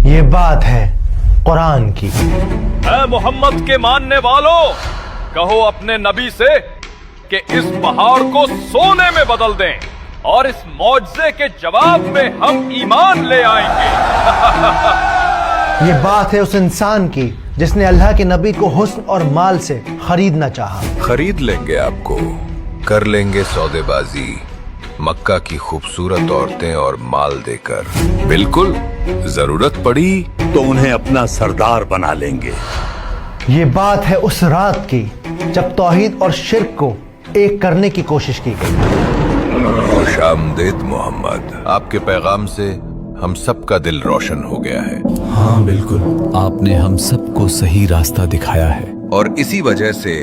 یہ بات ہے قرآن کی۔ اے محمد کے ماننے والوں، کہو اپنے نبی سے کہ اس پہاڑ کو سونے میں بدل دیں اور اس معجزے کے جواب میں ہم ایمان لے آئیں گے۔ یہ بات ہے اس انسان کی جس نے اللہ کے نبی کو حسن اور مال سے خریدنا چاہا۔ خرید لیں گے آپ کو، کر لیں گے سودے بازی مکہ کی خوبصورت عورتیں اور مال دے کر، بالکل ضرورت پڑی تو انہیں اپنا سردار بنا لیں گے۔ یہ بات ہے اس رات کی جب توحید اور شرک کو ایک کرنے کی کوشش کی گئی۔ خوش آمدید محمد، آپ کے پیغام سے ہم سب کا دل روشن ہو گیا ہے، ہاں بالکل، آپ نے ہم سب کو صحیح راستہ دکھایا ہے، اور اسی وجہ سے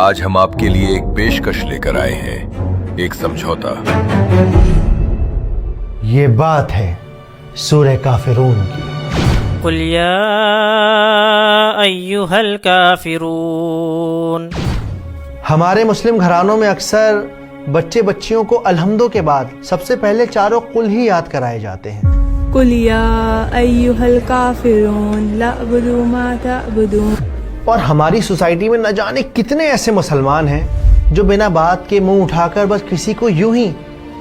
آج ہم آپ کے لیے ایک پیشکش لے کر آئے ہیں، ایک سمجھوتا۔ یہ بات ہے سورہ کافرون کی۔ قل یا ایھا الکافرون۔ ہمارے مسلم گھرانوں میں اکثر بچے بچیوں کو الحمدوں کے بعد سب سے پہلے چاروں قل ہی یاد کرائے جاتے ہیں۔ قل یا ایھا الکافرون لا اعبد ما تعبدون۔ اور ہماری سوسائٹی میں نہ جانے کتنے ایسے مسلمان ہیں جو بنا بات کے منہ اٹھا کر بس کسی کو یوں ہی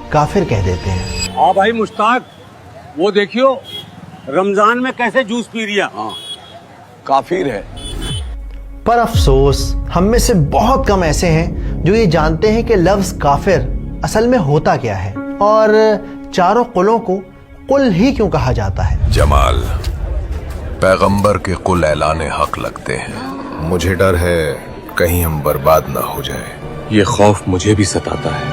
کافر کہہ دیتے ہیں۔ ہاں بھائی مشتاق، وہ دیکھیو رمضان میں کیسے جوس پی رہا، کافر ہے۔ پر افسوس ہم میں سے بہت کم ایسے ہیں جو یہ جانتے ہیں کہ لفظ کافر اصل میں ہوتا کیا ہے اور چاروں قلوں کو قل ہی کیوں کہا جاتا ہے۔ جمال، پیغمبر کے قل اعلان حق لگتے ہیں، مجھے ڈر ہے کہیں ہم برباد نہ ہو جائیں۔ یہ خوف مجھے بھی ستاتا ہے۔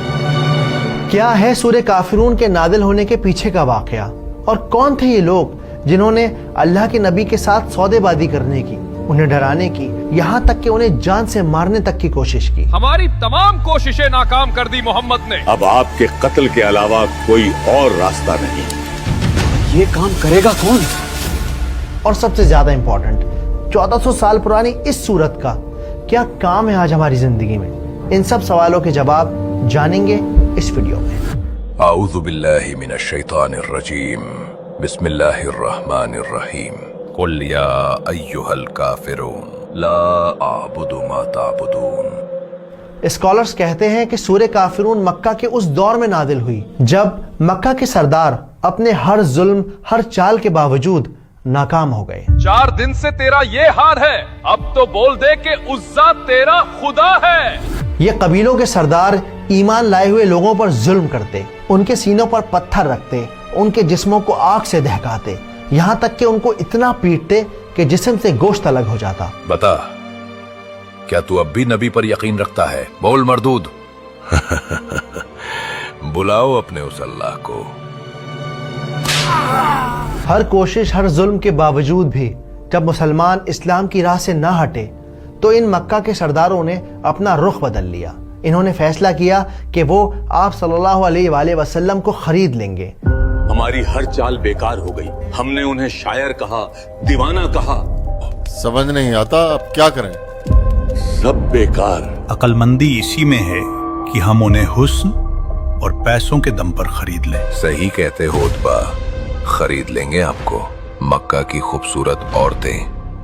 کیا ہے سورہ کافرون کے نازل ہونے کے پیچھے کا واقعہ، اور کون تھے یہ لوگ جنہوں نے اللہ کے نبی کے ساتھ سودے بازی کرنے کی، انہیں ڈرانے کی، یہاں تک کہ انہیں جان سے مارنے تک کی کوشش کی۔ ہماری تمام کوششیں ناکام کر دی محمد نے۔ اب آپ کے قتل کے علاوہ کوئی اور راستہ نہیں۔ یہ کام کرے گا کون؟ اور سب سے زیادہ امپورٹنٹ، 1400 سال پرانی اس سورت کا کیا کام ہے آج ہماری زندگی میں؟ ان سب سوالوں کے جواب جانیں گے اس ویڈیو میں۔ اعوذ باللہ من الشیطان الرجیم، بسم اللہ الرحمن الرحیم، قل یا ایھا الکافرون لا اعبد ما تعبدون۔ اسکالرز کہتے ہیں کہ سورہ کافرون مکہ کے اس دور میں نازل ہوئی جب مکہ کے سردار اپنے ہر ظلم، ہر چال کے باوجود ناکام ہو گئے۔ 4 دن سے تیرا یہ حال ہے، اب تو بول دے کہ عزا تیرا خدا ہے۔ یہ قبیلوں کے سردار ایمان لائے ہوئے لوگوں پر ظلم کرتے، ان کے سینوں پر پتھر رکھتے، ان کے جسموں کو آگ سے دہکاتے، یہاں تک کہ ان کو اتنا پیٹتے کہ جسم سے گوشت الگ ہو جاتا۔ بتا، کیا تو اب بھی نبی پر یقین رکھتا ہے؟ بول مردود۔ بلاؤ اپنے اس اللہ کو۔ ہر کوشش، ہر ظلم کے باوجود بھی جب مسلمان اسلام کی راہ سے نہ ہٹے تو ان مکہ کے سرداروں نے اپنا رخ بدل لیا۔ انہوں نے فیصلہ کیا کہ وہ آپ صلی اللہ علیہ وآلہ وسلم کو خرید لیں گے۔ ہماری ہر چال بیکار ہو گئی، ہم نے انہیں شاعر کہا، دیوانہ کہا، سمجھ نہیں آتا اب کیا کریں۔ سب بیکار۔ عقل مندی اسی میں ہے کہ ہم انہیں حسن اور پیسوں کے دم پر خرید لیں۔ صحیح کہتے ہو اتبا، خرید لیں گے آپ کو مکہ کی خوبصورت عورتیں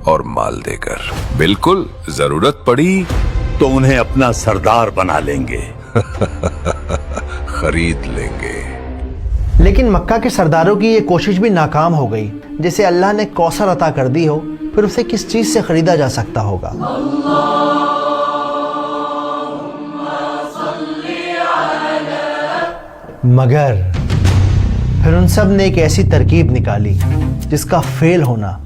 اور مال دے کر، بالکل ضرورت پڑی تو انہیں اپنا سردار بنا لیں گے۔ خرید لیں گے۔ لیکن مکہ کے سرداروں کی یہ کوشش بھی ناکام ہو گئی۔ جسے اللہ نے کوثر عطا کر دی ہو، پھر اسے کس چیز سے خریدا جا سکتا ہوگا؟ مگر پھر ان سب نے ایک ایسی ترکیب نکالی جس کا فیل ہونا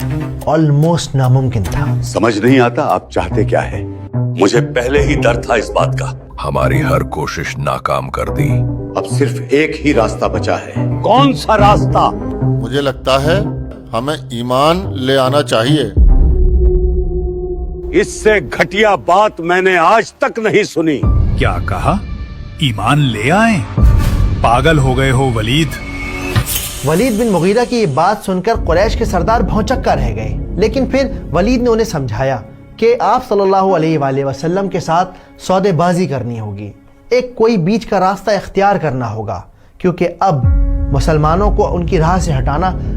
آلموسٹ ناممکن تھا۔ سمجھ نہیں آتا آپ چاہتے کیا ہے؟ مجھے پہلے ہی ڈر تھا اس بات کا۔ ہماری ہر کوشش ناکام کر دی۔ اب صرف ایک ہی راستہ بچا ہے۔ کون سا راستہ؟ مجھے لگتا ہے ہمیں ایمان لے آنا چاہیے۔ اس سے گھٹیا بات میں نے آج تک نہیں سنی۔ کیا کہا؟ ایمان لے آئیں؟ پاگل ہو گئے ہو ولید۔ ولید بن مغیرہ کی یہ بات سن کر قریش کے سردار بھونچکا رہ گئے، لیکن پھر ولید نے انہیں سمجھایا کہ آپ صلی اللہ علیہ وآلہ وسلم کے ساتھ سودے بازی کرنی ہوگی، ایک کوئی بیچ کا راستہ اختیار کرنا ہوگا، کیونکہ اب مسلمانوں کو ان کی راہ سے ہٹانا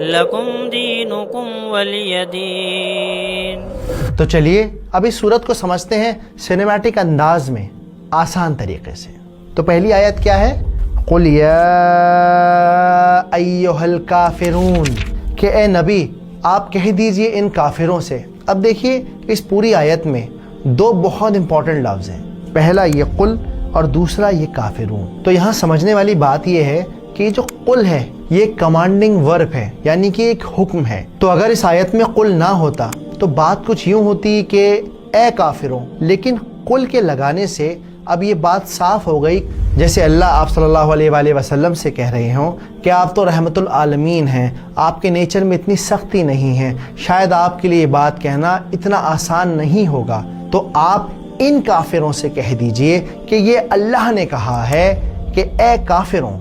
لکم دینکم ولی دین. تو چلیے اب اس صورت کو سمجھتے ہیں سینیمیٹک انداز میں آسان طریقے سے. تو پہلی آیت کیا ہے؟ قل یا ایھا الکافرون، کہ اے نبی آپ کہہ دیجئے ان کافروں سے. اب دیکھیے اس پوری آیت میں دو بہت امپورٹنٹ لفظ ہیں، پہلا یہ قل اور دوسرا یہ کافرون. تو یہاں سمجھنے والی بات یہ ہے کہ جو قل ہے یہ کمانڈنگ ورب ہے، یعنی کہ ایک حکم ہے. تو اگر اس آیت میں قل نہ ہوتا تو بات کچھ یوں ہوتی کہ اے کافروں، لیکن قل کے لگانے سے اب یہ بات صاف ہو گئی، جیسے اللہ آپ صلی اللہ علیہ وآلہ وسلم سے کہہ رہے ہوں کہ آپ تو رحمت العالمین ہیں، آپ کے نیچر میں اتنی سختی نہیں ہے، شاید آپ کے لیے یہ بات کہنا اتنا آسان نہیں ہوگا. تو آپ ان کافروں سے کہہ دیجئے کہ یہ اللہ نے کہا ہے کہ اے کافروں.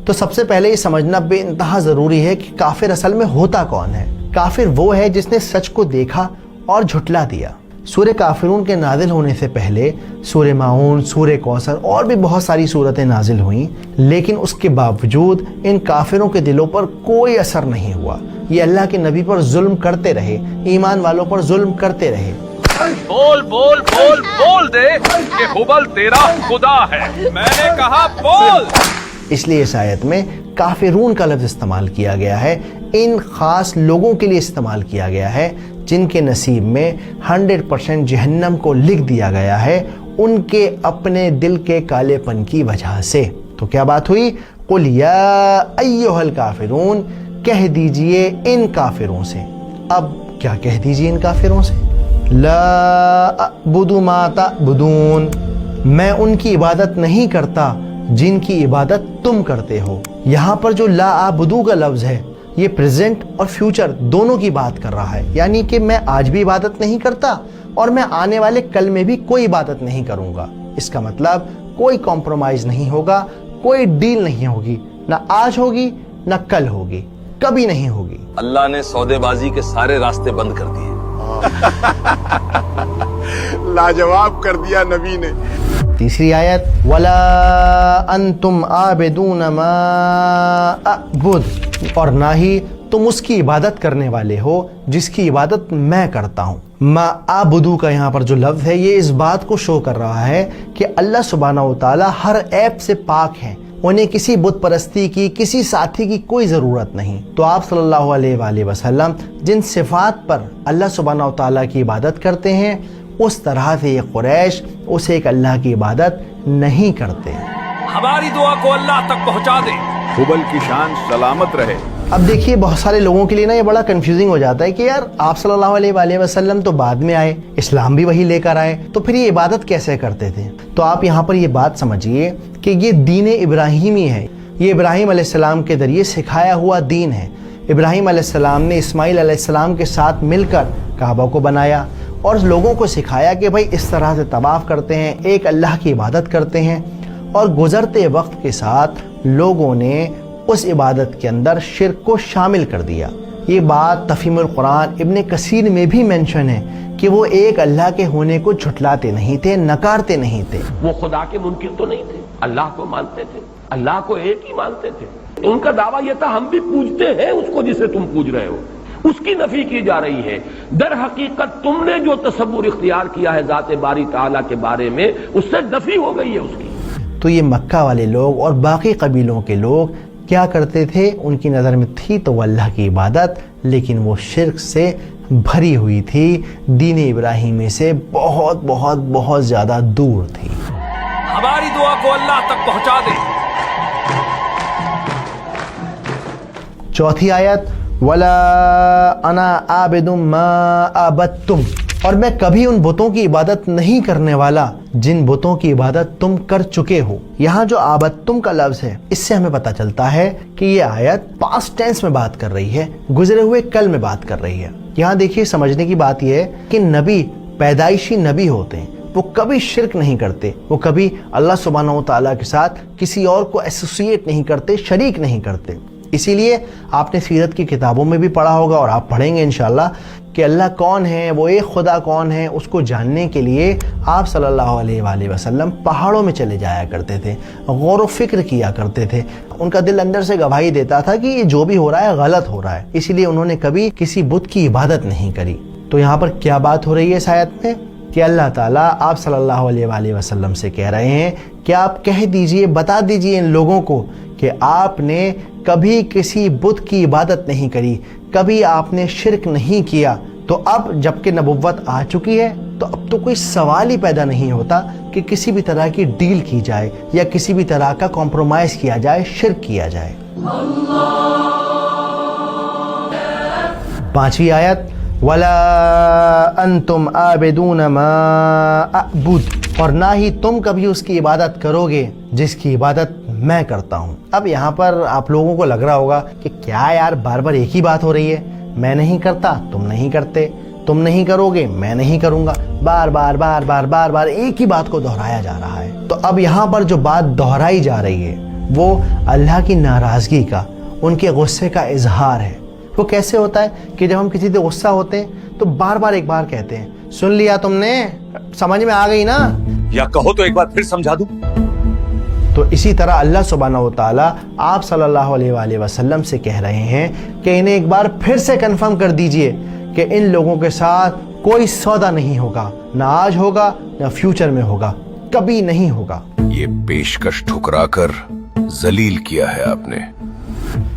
تو سب سے پہلے یہ سمجھنا بے انتہا ضروری ہے کہ کافر اصل میں ہوتا کون ہے. کافر وہ ہے جس نے سچ کو دیکھا اور جھٹلا دیا. سورہ کافرون کے نازل ہونے سے پہلے سورہ ماعون، سورہ کوثر اور بھی بہت ساری سورتیں نازل ہوئیں، لیکن اس کے باوجود ان کافروں کے دلوں پر کوئی اثر نہیں ہوا. یہ اللہ کے نبی پر ظلم کرتے رہے، ایمان والوں پر ظلم کرتے رہے. بول بول بول بول دے کہ ہبل تیرا خدا ہے. میں نے کہا بول. اس لیے اس آیت میں کافرون کا لفظ استعمال کیا گیا ہے، ان خاص لوگوں کے لیے استعمال کیا گیا ہے جن کے نصیب میں 100% جہنم کو لکھ دیا گیا ہے ان کے اپنے دل کے کالے پن کی وجہ سے. تو کیا بات ہوئی؟ قل یا ایھا الکافرون، کہہ دیجئے ان کافروں سے. اب کیا کہہ دیجئے ان کافروں سے؟ لا اعبد ما تعبدون، میں ان کی عبادت نہیں کرتا جن کی عبادت تم کرتے ہو. یہاں پر جو لا اعبدو کا لفظ ہے یہ پریزنٹ اور فیوچر دونوں کی بات کر رہا ہے، یعنی کہ میں آج بھی عبادت نہیں کرتا اور میں آنے والے کل میں بھی کوئی عبادت نہیں کروں گا. اس کا مطلب کوئی کمپرومائز نہیں ہوگا، کوئی ڈیل نہیں ہوگی، نہ آج ہوگی نہ کل ہوگی، کبھی نہیں ہوگی. اللہ نے سودے بازی کے سارے راستے بند کر دیے. لاجواب کر دیا نبی نے. تیسری آیت ولا انتم عابدون ما اعبد، اور نہ ہی تم اس کی عبادت کرنے والے ہو جس کی عبادت میں کرتا ہوں. ما اعبدو کا یہاں پر جو لفظ ہے یہ اس بات کو شو کر رہا ہے کہ اللہ سبحانہ و تعالی ہر عیب سے پاک ہیں، انہیں کسی بت پرستی کی، کسی ساتھی کی کوئی ضرورت نہیں. تو آپ صلی اللہ علیہ وآلہ وسلم جن صفات پر اللہ سبحانہ و تعالیٰ کی عبادت کرتے ہیں اس طرح سے یہ قریش اسے ایک اللہ کی عبادت نہیں کرتے. ہماری دعا کو اللہ تک پہنچا دے. ہبل کی شان سلامت رہے. اب دیکھیے بہت سارے لوگوں کے لیے نا یہ بڑا کنفیوزنگ ہو جاتا ہے کہ یار آپ صلی اللہ علیہ وآلہ وسلم تو بعد میں آئے، اسلام بھی وہی لے کر آئے، تو پھر یہ عبادت کیسے کرتے تھے؟ تو آپ یہاں پر یہ بات سمجھیے کہ یہ دین ابراہیمی ہے، یہ ابراہیم علیہ السلام کے ذریعے سکھایا ہوا دین ہے. ابراہیم علیہ السلام نے اسماعیل علیہ السلام کے ساتھ مل کر کعبہ کو بنایا اور لوگوں کو سکھایا کہ بھائی اس طرح سے طواف کرتے ہیں، ایک اللہ کی عبادت کرتے ہیں. اور گزرتے وقت کے ساتھ لوگوں نے اس عبادت کے اندر شرک کو شامل کر دیا. یہ بات تفہیم القرآن ابن کثیر میں بھی مینشن ہے کہ وہ ایک اللہ کے ہونے کو جھٹلاتے نہیں تھے، نکارتے نہیں تھے. وہ خدا کے منکر تو نہیں تھے، اللہ کو مانتے تھے، اللہ کو ایک ہی مانتے تھے. ان کا دعویٰ یہ تھا ہم بھی پوجتے ہیں اس کو جسے تم پوج رہے ہو، اس کی نفی کی جا رہی ہے. در حقیقت تم نے جو تصور اختیار کیا ہے ذات باری تعالیٰ کے بارے میں اس سے نفی ہو گئی ہے اس کی. تو یہ مکہ والے لوگ اور باقی قبیلوں کے لوگ کیا کرتے تھے؟ ان کی نظر میں تھی تو وہ اللہ کی عبادت، لیکن وہ شرک سے بھری ہوئی تھی، دین ابراہیمی سے بہت بہت بہت زیادہ دور تھی. ہماری دعا کو اللہ تک پہنچا دے. چوتھی آیت ولا انا عابد ما عبدتم، اور میں کبھی ان بتوں کی عبادت نہیں کرنے والا جن بتوں کی عبادت تم کر چکے ہو. یہاں جو عبدتم کا لفظ ہے اس سے ہمیں پتہ چلتا ہے کہ یہ آیت پاسٹ ٹینس میں بات کر رہی ہے، گزرے ہوئے کل میں بات کر رہی ہے. یہاں دیکھیے سمجھنے کی بات یہ ہے کہ نبی پیدائشی نبی ہوتے ہیں، وہ کبھی شرک نہیں کرتے، وہ کبھی اللہ سبحانہ و تعالیٰ کے ساتھ کسی اور کو ایسوسیٹ نہیں کرتے، شریک نہیں کرتے. اسی لیے آپ نے سیرت کی کتابوں میں بھی پڑھا ہوگا اور آپ پڑھیں گے انشاءاللہ کہ اللہ کون ہے، وہ ایک خدا کون ہے، اس کو جاننے کے لیے آپ صلی اللہ علیہ وآلہ وسلم پہاڑوں میں چلے جایا کرتے تھے، غور و فکر کیا کرتے تھے. ان کا دل اندر سے گواہی دیتا تھا کہ یہ جو بھی ہو رہا ہے غلط ہو رہا ہے، اسی لیے انہوں نے کبھی کسی بت کی عبادت نہیں کری. تو یہاں پر کیا بات ہو رہی ہے اس آیت میں کہ اللہ تعالیٰ آپ صلی اللہ علیہ وآلہ وسلم سے کہہ رہے ہیں کہ آپ کہہ دیجئے، بتا دیجئے ان لوگوں کو کہ آپ نے کبھی کسی بت کی عبادت نہیں کری، کبھی آپ نے شرک نہیں کیا. تو اب جب کہ نبوت آ چکی ہے تو اب تو کوئی سوال ہی پیدا نہیں ہوتا کہ کسی بھی طرح کی ڈیل کی جائے یا کسی بھی طرح کا کمپرومائز کیا جائے، شرک کیا جائے. 5ویں آیت وَلَا أَنْتُمْ عَابِدُونَ مَا أَعْبُدُ، اور نہ ہی تم کبھی اس کی عبادت کرو گے جس کی عبادت میں کرتا ہوں. اب یہاں پر آپ لوگوں کو لگ رہا ہوگا کہ کیا یار بار بار ایک ہی بات ہو رہی ہے، میں نہیں کرتا تم نہیں کرتے، تم نہیں کرو گے میں نہیں کروں گا، بار بار بار بار بار بار ایک ہی بات کو دہرایا جا رہا ہے. تو اب یہاں پر جو بات دہرائی جا رہی ہے وہ اللہ کی ناراضگی کا، ان کے غصے کا اظہار ہے. وہ کیسے ہوتا ہے کہ جب ہم کسی سے غصہ ہوتے ہیں تو بار بار ایک بار کہتے ہیں سن لیا تم نے، سمجھ میں آ گئی نا، یا کہو تو ایک بار پھر سمجھا دوں. تو اسی طرح اللہ سبحانہ و تعالیٰ آپ صلی اللہ علیہ وآلہ وسلم سے کہہ رہے ہیں کہ انہیں ایک بار پھر سے کنفرم کر دیجئے کہ ان لوگوں کے ساتھ کوئی سودا نہیں ہوگا، نہ آج ہوگا نہ فیوچر میں ہوگا، کبھی نہیں ہوگا. یہ پیشکش ٹھکرا کر ذلیل کیا ہے آپ نے.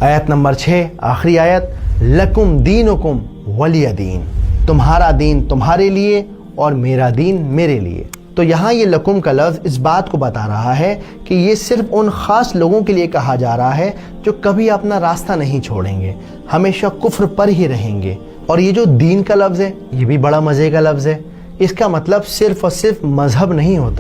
آیت نمبر 6 آخری آیت لکم دینکم ولی دین، تمہارا دین تمہارے لیے اور میرا دین میرے لیے. تو یہاں یہ لکم کا لفظ اس بات کو بتا رہا ہے کہ یہ صرف ان خاص لوگوں کے لیے کہا جا رہا ہے جو کبھی اپنا راستہ نہیں چھوڑیں گے، ہمیشہ کفر پر ہی رہیں گے. اور یہ جو دین کا لفظ ہے یہ بھی بڑا مزے کا لفظ ہے. اس کا مطلب صرف اور صرف مذہب نہیں ہوتا.